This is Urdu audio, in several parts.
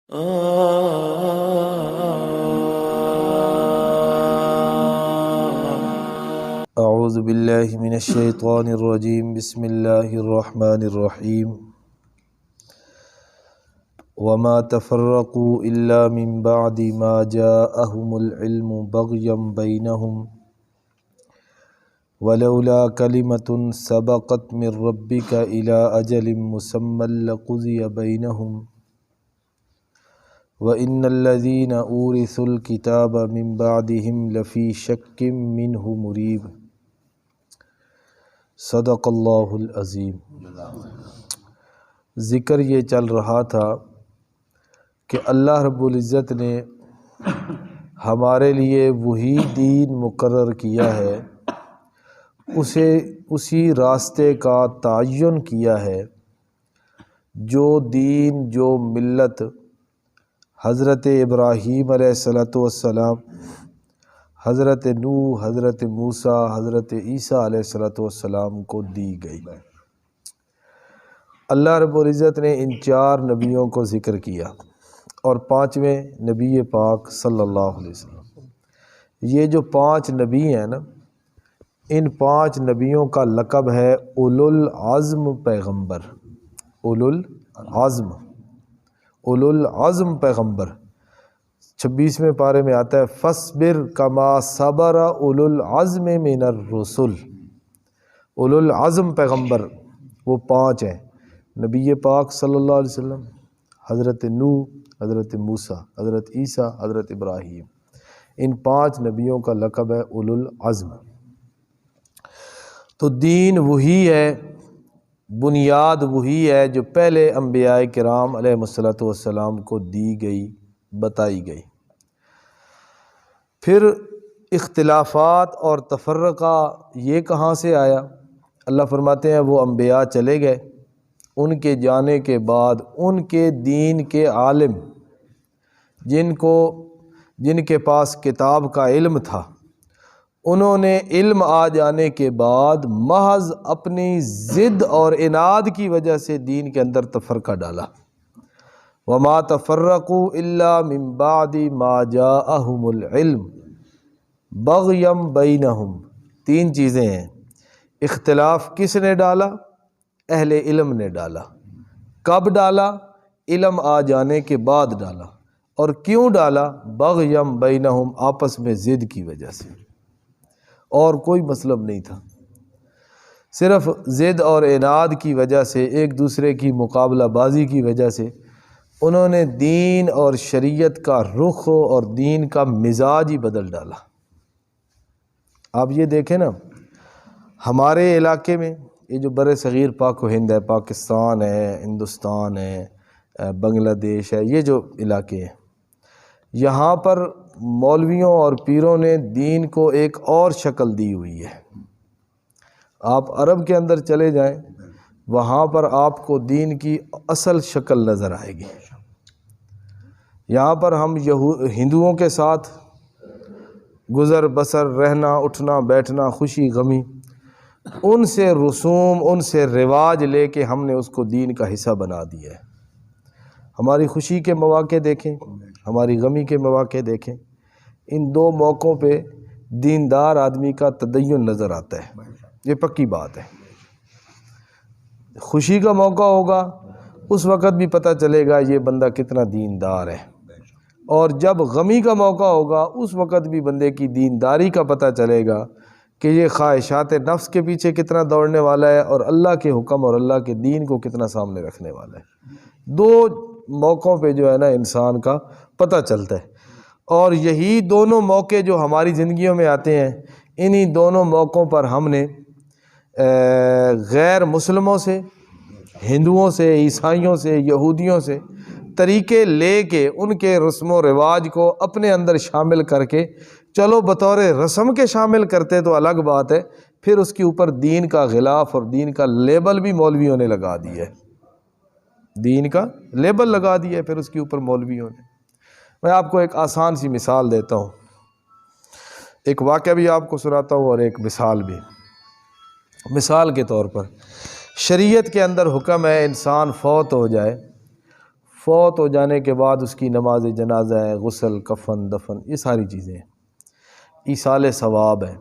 اعوذ باللہ من الشیطان الرجیم بسم اللہ الرحمن الرحیم وما تفرقوا الا من بعد ما جاءهم العلم بغیا بینہم ولولا کلمۃ سبقت من ربک الی اجل مسمی لقضی بینہم وَإِنَّ الَّذِينَ أُورِثُوا الْكِتَابَ مِن بَعْدِهِمْ لَفِي شَكٍّ مِّنْهُ مُرِيبٍ۔ صدق اللہ العظیم۔ ذکر یہ چل رہا تھا کہ اللہ رب العزت نے ہمارے لیے وہی دین مقرر کیا ہے، اسی راستے کا تعین کیا ہے، جو دین، جو ملت حضرت ابراہیم علیہ السلام، حضرت نوح، حضرت موسیٰ، حضرت عیسیٰ علیہ السلام کو دی گئی۔ اللہ رب العزت نے ان 4 نبیوں کو ذکر کیا اور 5ویں نبی پاک صلی اللہ علیہ وسلم۔ یہ جو 5 نبی ہیں نا، ان 5 نبیوں کا لقب ہے اولو العزم پیغمبر۔ اولو العزم پیغمبر 26ویں پارے میں آتا ہے فَاصْبِرْ كَمَا صَبَرَ اولو العزم من الرسل۔ اولو العزم پیغمبر وہ 5 ہیں، نبی پاک صلی اللہ علیہ وسلم، حضرت نوح، حضرت موسیٰ، حضرت عیسیٰ، حضرت ابراہیم۔ ان 5 نبیوں کا لقب ہے اولو العزم۔ تو دین وہی ہے، بنیاد وہی ہے جو پہلے انبیاء کرام علیہ السلام کو دی گئی، بتائی گئی۔ پھر اختلافات اور تفرقہ یہ کہاں سے آیا؟ اللہ فرماتے ہیں وہ انبیاء چلے گئے، ان کے جانے کے بعد ان کے دین کے عالم، جن کے پاس کتاب کا علم تھا، انہوں نے علم آ جانے کے بعد محض اپنی ضد اور عناد کی وجہ سے دین کے اندر تفرقہ ڈالا۔ وَمَا تَفَرَّقُوا إِلَّا مِن بَعْدِ مَا جَاءَهُمُ الْعِلْمُ بَغْيًا بَيْنَهُمْ۔ 3 چیزیں ہیں۔ اختلاف کس نے ڈالا؟ اہل علم نے ڈالا۔ کب ڈالا؟ علم آ جانے کے بعد ڈالا۔ اور کیوں ڈالا؟ بَغْيًا بَيْنَهُمْ، آپس میں ضد کی وجہ سے، اور کوئی مطلب نہیں تھا، صرف ضد اور عناد کی وجہ سے، ایک دوسرے کی مقابلہ بازی کی وجہ سے انہوں نے دین اور شریعت کا رخ اور دین کا مزاج ہی بدل ڈالا۔ آپ یہ دیکھیں نا، ہمارے علاقے میں یہ جو بر صغیر پاک و ہند ہے، پاکستان ہے، ہندوستان ہے، بنگلہ دیش ہے، یہ جو علاقے ہیں، یہاں پر مولویوں اور پیروں نے دین کو ایک اور شکل دی ہوئی ہے۔ آپ عرب کے اندر چلے جائیں، وہاں پر آپ کو دین کی اصل شکل نظر آئے گی۔ یہاں پر ہم ہندوؤں کے ساتھ گزر بسر، رہنا اٹھنا بیٹھنا، خوشی غمی، ان سے رسوم، ان سے رواج لے کے ہم نے اس کو دین کا حصہ بنا دیا ہے۔ ہماری خوشی کے مواقع دیکھیں، ہماری غمی کے مواقع دیکھیں، ان 2 موقعوں پہ دیندار آدمی کا تدین نظر آتا ہے، یہ پکی بات ہے۔ خوشی کا موقع ہوگا، اس وقت بھی پتہ چلے گا یہ بندہ کتنا دیندار ہے، اور جب غمی کا موقع ہوگا اس وقت بھی بندے کی دینداری کا پتہ چلے گا کہ یہ خواہشات نفس کے پیچھے کتنا دوڑنے والا ہے، اور اللہ کے حکم اور اللہ کے دین کو کتنا سامنے رکھنے والا ہے۔ 2 موقعوں پہ جو ہے نا انسان کا پتہ چلتا ہے، اور یہی دونوں موقع جو ہماری زندگیوں میں آتے ہیں، انہی دونوں موقعوں پر ہم نے غیر مسلموں سے، ہندوؤں سے، عیسائیوں سے، یہودیوں سے طریقے لے کے ان کے رسم و رواج کو اپنے اندر شامل کر کے، چلو بطور رسم کے شامل کرتے تو الگ بات ہے، پھر اس کے اوپر دین کا غلاف اور دین کا لیبل بھی مولویوں نے لگا دیا ہے، دین کا لیبل لگا دیا ہے پھر اس کے اوپر مولویوں نے۔ میں آپ کو ایک آسان سی مثال دیتا ہوں، ایک واقعہ بھی آپ کو سناتا ہوں اور ایک مثال بھی۔ مثال کے طور پر شریعت کے اندر حکم ہے انسان فوت ہو جائے، فوت ہو جانے کے بعد اس کی نماز جنازہ ہے، غسل، کفن، دفن، یہ ساری چیزیں ہیں۔ ایصال ثواب ہے،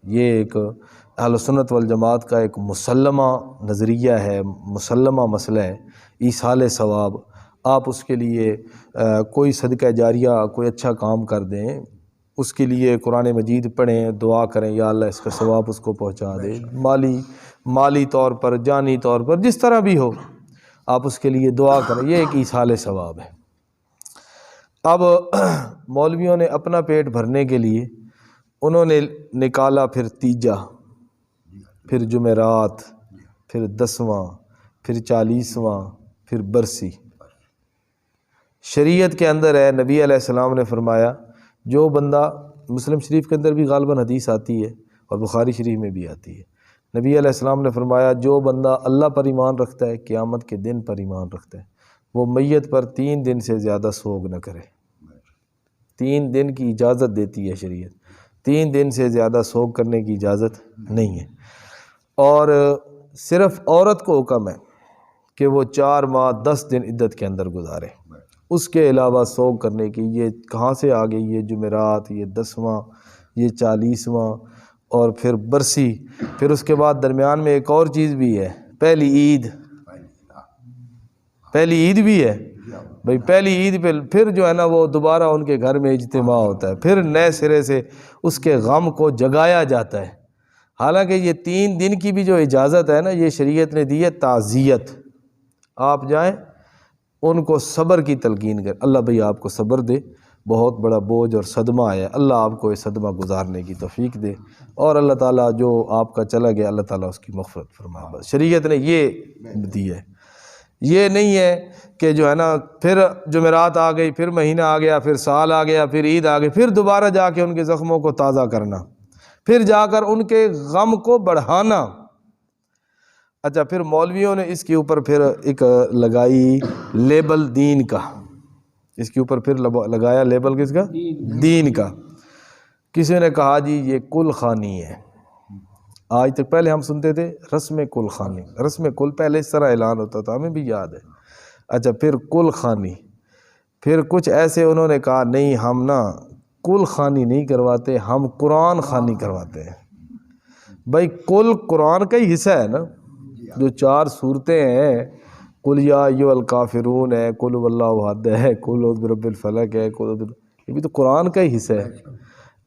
یہ ایک اہل سنت والجماعت کا ایک مسلمہ نظریہ ہے، مسلمہ مسئلہ ہے، ایصال ثواب۔ آپ اس کے لیے کوئی صدقہ جاریہ، کوئی اچھا کام کر دیں، اس کے لیے قرآن مجید پڑھیں، دعا کریں یا اللہ اس کا ثواب اس کو پہنچا دے، مالی طور پر، جانی طور پر، جس طرح بھی ہو آپ اس کے لیے دعا کریں، یہ ایک ایصال ثواب ہے۔ اب مولویوں نے اپنا پیٹ بھرنے کے لیے انہوں نے نکالا پھر تیجا، پھر جمعرات، پھر 10واں، پھر 40واں، پھر برسی۔ شریعت کے اندر ہے، نبی علیہ السلام نے فرمایا جو بندہ، مسلم شریف کے اندر بھی غالباً حدیث آتی ہے اور بخاری شریف میں بھی آتی ہے، نبی علیہ السلام نے فرمایا جو بندہ اللہ پر ایمان رکھتا ہے، قیامت کے دن پر ایمان رکھتا ہے، وہ میت پر 3 دن سے زیادہ سوگ نہ کرے۔ 3 دن کی اجازت دیتی ہے شریعت، 3 دن سے زیادہ سوگ کرنے کی اجازت نہیں ہے۔ اور صرف عورت کو حکم ہے کہ وہ 4 ماہ 10 دن عدت کے اندر گزارے، اس کے علاوہ سوگ کرنے کی یہ کہاں سے آ گئی؟ یہ جمعرات، یہ 10واں، یہ 40واں، اور پھر برسی، پھر اس کے بعد درمیان میں ایک اور چیز بھی ہے، پہلی عید بھی ہے بھئی، پہلی عید پہ پھر جو ہے نا وہ دوبارہ ان کے گھر میں اجتماع ہوتا ہے، پھر نئے سرے سے اس کے غم کو جگایا جاتا ہے۔ حالانکہ یہ 3 دن کی بھی جو اجازت ہے نا، یہ شریعت نے دی ہے تعزیت، آپ جائیں ان کو صبر کی تلقین کر، اللہ بھئی آپ کو صبر دے، بہت بڑا بوجھ اور صدمہ ہے، اللہ آپ کو یہ صدمہ گزارنے کی توفیق دے، اور اللہ تعالیٰ جو آپ کا چلا گیا اللہ تعالیٰ اس کی مغفرت فرمائے۔ بس شریعت نے یہ دی ہے، یہ نہیں ہے کہ جو ہے نا پھر جمعرات آ گئی، پھر مہینہ آ گیا، پھر سال آ گیا، پھر عید آ گئی، پھر دوبارہ جا کے ان کے زخموں کو تازہ کرنا، پھر جا کر ان کے غم کو بڑھانا۔ اچھا، پھر مولویوں نے اس کے اوپر پھر ایک لگائی لیبل دین کا، اس کے اوپر پھر لگایا لیبل کس کا؟ دین کا۔ کسی نے کہا جی یہ کل خوانی ہے۔ آج تک پہلے ہم سنتے تھے رسم کل خوانی، رسم کل پہلے اس طرح اعلان ہوتا تھا، ہمیں بھی یاد ہے۔ اچھا، پھر کل خوانی، پھر کچھ ایسے انہوں نے کہا نہیں ہم نا کل خوانی نہیں کرواتے، ہم قرآن خوانی کرواتے ہیں۔ بھائی کل قرآن کا ہی حصہ ہے نا، جو 4 صورتیں ہیں، قل یا ایھا الکافرون ہے، قل ھو اللہ احد ہے، قل اعوذ برب الفلق ہے، یہ بھی تو قرآن کا ہی حصہ ہے۔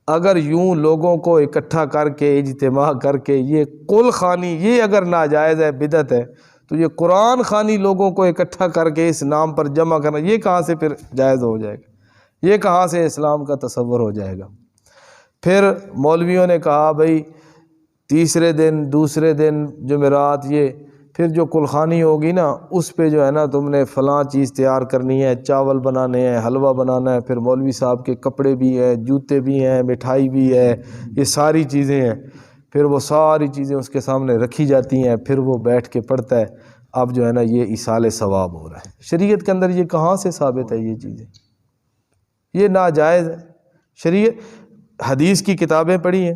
اگر یوں لوگوں کو اکٹھا کر کے، اجتماع کر کے یہ قل خوانی یہ اگر ناجائز ہے، بدعت ہے، تو یہ قرآن خوانی لوگوں کو اکٹھا کر کے اس نام پر جمع کرنا، یہ کہاں سے پھر جائز ہو جائے گا؟ یہ کہاں سے اسلام کا تصور ہو جائے گا؟ پھر مولویوں نے کہا بھائی تیسرے دن، دوسرے دن جمعرات، یہ پھر جو کلخانی ہوگی نا اس پہ جو ہے نا تم نے فلاں چیز تیار کرنی ہے، چاول بنانے ہیں، حلوہ بنانا ہے، پھر مولوی صاحب کے کپڑے بھی ہیں، جوتے بھی ہیں، مٹھائی بھی ہے، یہ ساری چیزیں ہیں، پھر وہ ساری چیزیں اس کے سامنے رکھی جاتی ہیں، پھر وہ بیٹھ کے پڑھتا ہے۔ اب جو ہے نا یہ ایصال ثواب ہو رہا ہے۔ شریعت کے اندر یہ کہاں سے ثابت ہے؟ یہ چیزیں یہ ناجائز ہے۔ شریعت حدیث کی کتابیں پڑھی ہیں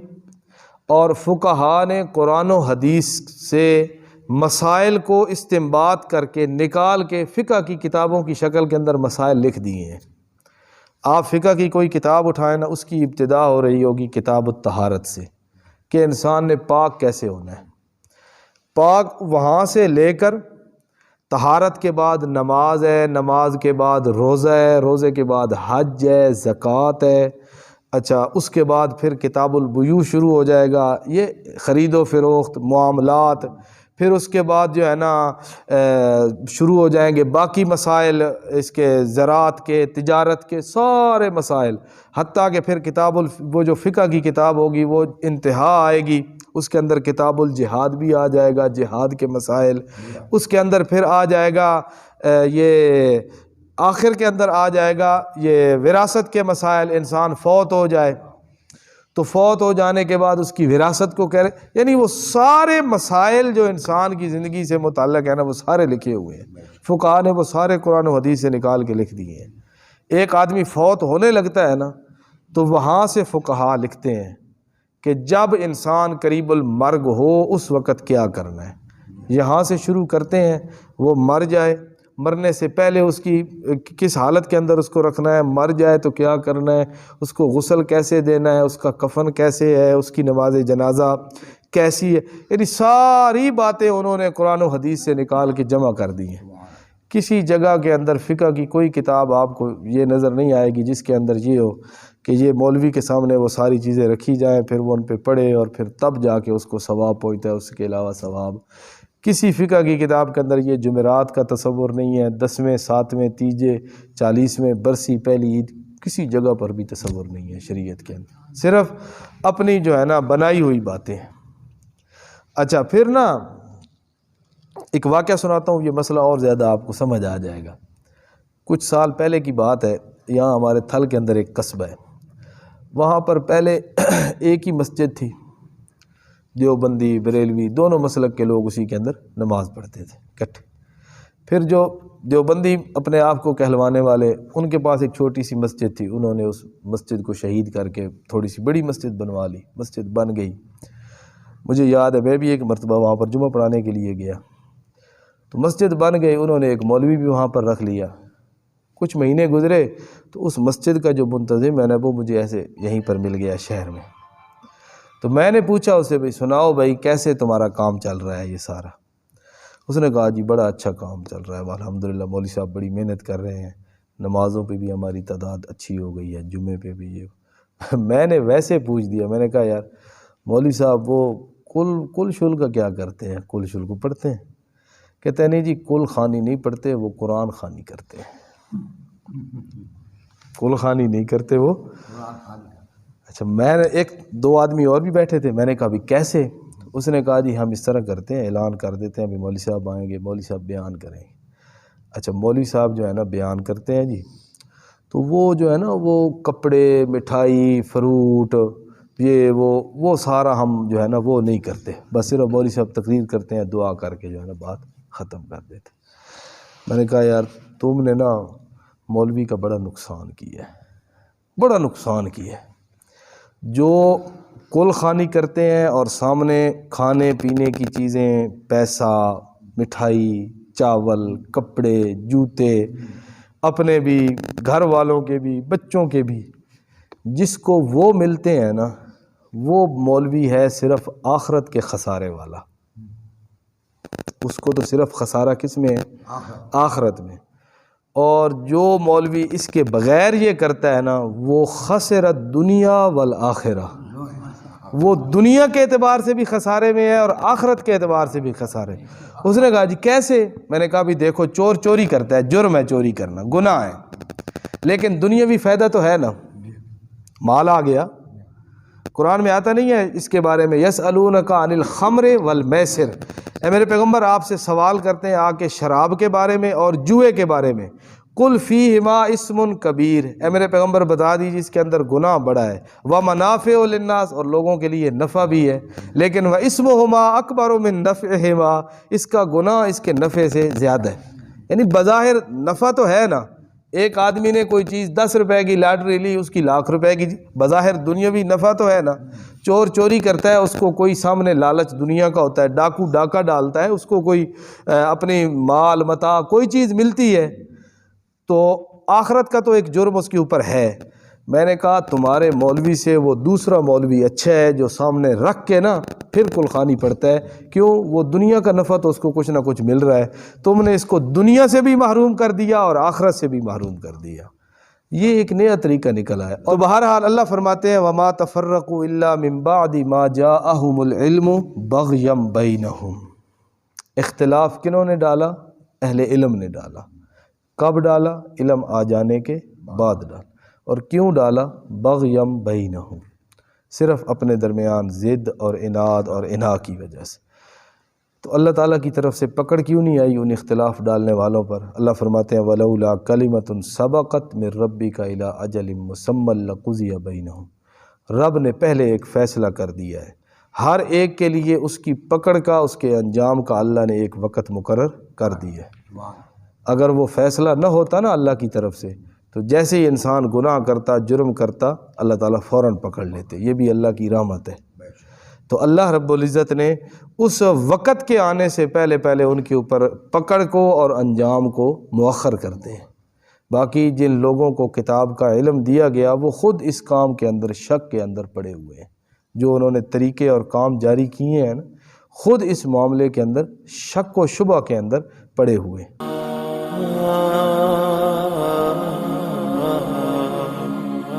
اور فقہا نے قرآن و حدیث سے مسائل کو استنباط کر کے نکال کے فقہ کی کتابوں کی شکل کے اندر مسائل لکھ دیے ہیں۔ آپ فقہ کی کوئی کتاب اٹھائیں نا، اس کی ابتدا ہو رہی ہوگی کتاب الطہارت سے، کہ انسان نے پاک کیسے ہونا ہے، پاک وہاں سے لے کر طہارت کے بعد نماز ہے، نماز کے بعد روزہ ہے، روزے کے بعد حج ہے، زکوٰۃ ہے۔ اچھا، اس کے بعد پھر کتاب البیوع شروع ہو جائے گا، یہ خرید و فروخت، معاملات۔ پھر اس کے بعد جو ہے نا شروع ہو جائیں گے باقی مسائل، اس کے زراعت کے، تجارت کے سارے مسائل، حتیٰ کہ پھر وہ جو فقہ کی کتاب ہوگی وہ انتہا آئے گی، اس کے اندر کتاب الجہاد بھی آ جائے گا، جہاد کے مسائل۔ اس کے اندر پھر آ جائے گا یہ آخر کے اندر آ جائے گا یہ وراثت کے مسائل، انسان فوت ہو جائے تو فوت ہو جانے کے بعد اس کی وراثت کو کہہ رہے، یعنی وہ سارے مسائل جو انسان کی زندگی سے متعلق ہے نا وہ سارے لکھے ہوئے ہیں۔ فقہا نے وہ سارے قرآن و حدیث سے نکال کے لکھ دیے ہیں۔ ایک آدمی فوت ہونے لگتا ہے نا تو وہاں سے فقہا لکھتے ہیں کہ جب انسان قریب المرگ ہو اس وقت کیا کرنا ہے۔ یہاں سے شروع کرتے ہیں، وہ مر جائے، مرنے سے پہلے اس کی کس حالت کے اندر اس کو رکھنا ہے، مر جائے تو کیا کرنا ہے، اس کو غسل کیسے دینا ہے، اس کا کفن کیسے ہے، اس کی نماز جنازہ کیسی ہے، یعنی ساری باتیں انہوں نے قرآن و حدیث سے نکال کے جمع کر دی ہیں۔ کسی جگہ کے اندر فقہ کی کوئی کتاب آپ کو یہ نظر نہیں آئے گی جس کے اندر یہ ہو کہ یہ مولوی کے سامنے وہ ساری چیزیں رکھی جائیں، پھر وہ ان پہ پڑھے اور پھر تب جا کے اس کو ثواب پہنچتا ہے، اس کے علاوہ ثواب کسی فقہ کی کتاب کے اندر یہ جمعرات کا تصور نہیں ہے، 10ویں 7ویں تیجے 40ویں برسی پہلی عید کسی جگہ پر بھی تصور نہیں ہے شریعت کے اندر، صرف اپنی جو ہے نا بنائی ہوئی باتیں ہیں۔ اچھا پھر نا ایک واقعہ سناتا ہوں، یہ مسئلہ اور زیادہ آپ کو سمجھ آ جائے گا۔ کچھ سال پہلے کی بات ہے، یہاں ہمارے تھل کے اندر ایک قصبہ ہے، وہاں پر پہلے ایک ہی مسجد تھی، دیوبندی بریلوی دونوں مسلک کے لوگ اسی کے اندر نماز پڑھتے تھے اکٹھے۔ پھر جو دیوبندی اپنے آپ کو کہلوانے والے، ان کے پاس ایک چھوٹی سی مسجد تھی، انہوں نے اس مسجد کو شہید کر کے تھوڑی سی بڑی مسجد بنوا لی، مسجد بن گئی۔ مجھے یاد ہے میں بھی ایک مرتبہ وہاں پر جمعہ پڑھانے کے لیے گیا تو مسجد بن گئی، انہوں نے ایک مولوی بھی وہاں پر رکھ لیا۔ کچھ مہینے گزرے تو اس مسجد کا جو منتظم ہے نا وہ مجھے ایسے یہیں پر مل گیا شہر میں۔ تو میں نے پوچھا اسے، بھئی سناؤ بھائی کیسے تمہارا کام چل رہا ہے یہ سارا؟ اس نے کہا جی بڑا اچھا کام چل رہا ہے الحمدللہ، مولوی صاحب بڑی محنت کر رہے ہیں، نمازوں پہ بھی ہماری تعداد اچھی ہو گئی ہے، جمعے پہ بھی یہ۔ میں نے ویسے پوچھ دیا، میں نے کہا یار مولوی صاحب وہ کل شل کا کیا کرتے ہیں؟ کل شل کو پڑھتے ہیں؟ کہتے ہیں نہیں جی کل خوانی نہیں پڑھتے، وہ قرآن خوانی کرتے ہیں۔ کل خوانی نہیں کرتے، وہ اچھا۔ میں نے ایک دو آدمی اور بھی بیٹھے تھے، میں نے کہا بھی کیسے؟ اس نے کہا جی ہم اس طرح کرتے ہیں، اعلان کر دیتے ہیں بھی مولوی صاحب آئیں گے، مولوی صاحب بیان کریں گے۔ اچھا مولوی صاحب جو ہے نا بیان کرتے ہیں جی، تو وہ جو ہے نا وہ کپڑے مٹھائی فروٹ یہ وہ سارا ہم جو ہے نا وہ نہیں کرتے، بس صرف مولوی صاحب تقریر کرتے ہیں، دعا کر کے جو ہے نا بات ختم کر دیتے۔ میں نے کہا یار تم نے نا مولوی کا بڑا نقصان کیا ہے، بڑا نقصان کیا ہے۔ جو کل خوانی کرتے ہیں اور سامنے کھانے پینے کی چیزیں، پیسہ مٹھائی چاول کپڑے جوتے، اپنے بھی گھر والوں کے بھی بچوں کے بھی، جس کو وہ ملتے ہیں نا وہ مولوی ہے صرف آخرت کے خسارے والا، اس کو تو صرف خسارہ کس میں ہے؟ آخرت میں۔ اور جو مولوی اس کے بغیر یہ کرتا ہے نا وہ خسرت دنیا والآخرہ، وہ دنیا کے اعتبار سے بھی خسارے میں ہے اور آخرت کے اعتبار سے بھی خسارے۔ اس نے کہا جی کیسے؟ میں نے کہا بھی دیکھو چور چوری کرتا ہے، جرم ہے چوری کرنا، گناہ ہے، لیکن دنیاوی فائدہ تو ہے نا، مال آ گیا۔ قرآن میں آتا نہیں ہے اس کے بارے میں یسألونک عن الخمر والمیسر، اے میرے پیغمبر آپ سے سوال کرتے ہیں آ کے شراب کے بارے میں اور جوئے کے بارے میں، قل فیہما اسم کبیر، اے میرے پیغمبر بتا دیجیے اس کے اندر گناہ بڑا ہے، ومنافع للناس، اور لوگوں کے لیے نفع بھی ہے، لیکن واسمہما اکبر من نفعہما، اس کا گناہ اس کے نفع سے زیادہ ہے۔ یعنی بظاہر نفع تو ہے نا، ایک آدمی نے کوئی چیز 10 روپے کی لاٹری لی، اس کی لاکھ روپے کی، بظاہر دنیاوی نفع تو ہے نا۔ چور چوری کرتا ہے، اس کو کوئی سامنے لالچ دنیا کا ہوتا ہے، ڈاکو ڈاکہ ڈالتا ہے، اس کو کوئی اپنی مال متاع کوئی چیز ملتی ہے، تو آخرت کا تو ایک جرم اس کے اوپر ہے۔ میں نے کہا تمہارے مولوی سے وہ دوسرا مولوی اچھا ہے جو سامنے رکھ کے نا پھر کل خوانی پڑھتا ہے، کیوں؟ وہ دنیا کا نفع تو اس کو کچھ نہ کچھ مل رہا ہے، تم نے اس کو دنیا سے بھی محروم کر دیا اور آخرت سے بھی محروم کر دیا۔ یہ ایک نیا طریقہ نکلا ہے۔ اور بہرحال اللہ فرماتے ہیں وَمَا تَفَرَّقُوا إِلَّا مِن بَعْدِ مَا جَاءَهُمُ الْعِلْمُ بَغْيًا بَيْنَهُمْ، اختلاف کنہوں نے ڈالا؟ اہل علم نے ڈالا۔ کب ڈالا؟ علم آ جانے کے بعد ڈالا۔ اور کیوں ڈالا؟ بغیم بینہم، صرف اپنے درمیان ضد اور عناد اور اناع کی وجہ سے۔ تو اللہ تعالیٰ کی طرف سے پکڑ کیوں نہیں آئی ان اختلاف ڈالنے والوں پر؟ اللہ فرماتے ہیں وَلَوْلَا كَلِمَةٌ سَبَقَتْ مِن رَبِّكَ إِلَىٰ أَجَلٍ مُّسَمًّى لَقُضِيَ بَيْنَهُمْ، رب نے پہلے ایک فیصلہ کر دیا ہے، ہر ایک کے لیے اس کی پکڑ کا، اس کے انجام کا اللہ نے ایک وقت مقرر کر دیا ہے۔ اگر وہ فیصلہ نہ ہوتا نا اللہ کی طرف سے تو جیسے ہی انسان گناہ کرتا جرم کرتا اللہ تعالیٰ فوراً پکڑ لیتے، یہ بھی اللہ کی رحمت ہے۔ تو اللہ رب العزت نے اس وقت کے آنے سے پہلے پہلے ان کے اوپر پکڑ کو اور انجام کو مؤخر کرتے ہیں۔ باقی جن لوگوں کو کتاب کا علم دیا گیا وہ خود اس کام کے اندر شک کے اندر پڑے ہوئے ہیں، جو انہوں نے طریقے اور کام جاری کیے ہیں خود اس معاملے کے اندر شک و شبہ کے اندر پڑے ہوئے ہیں۔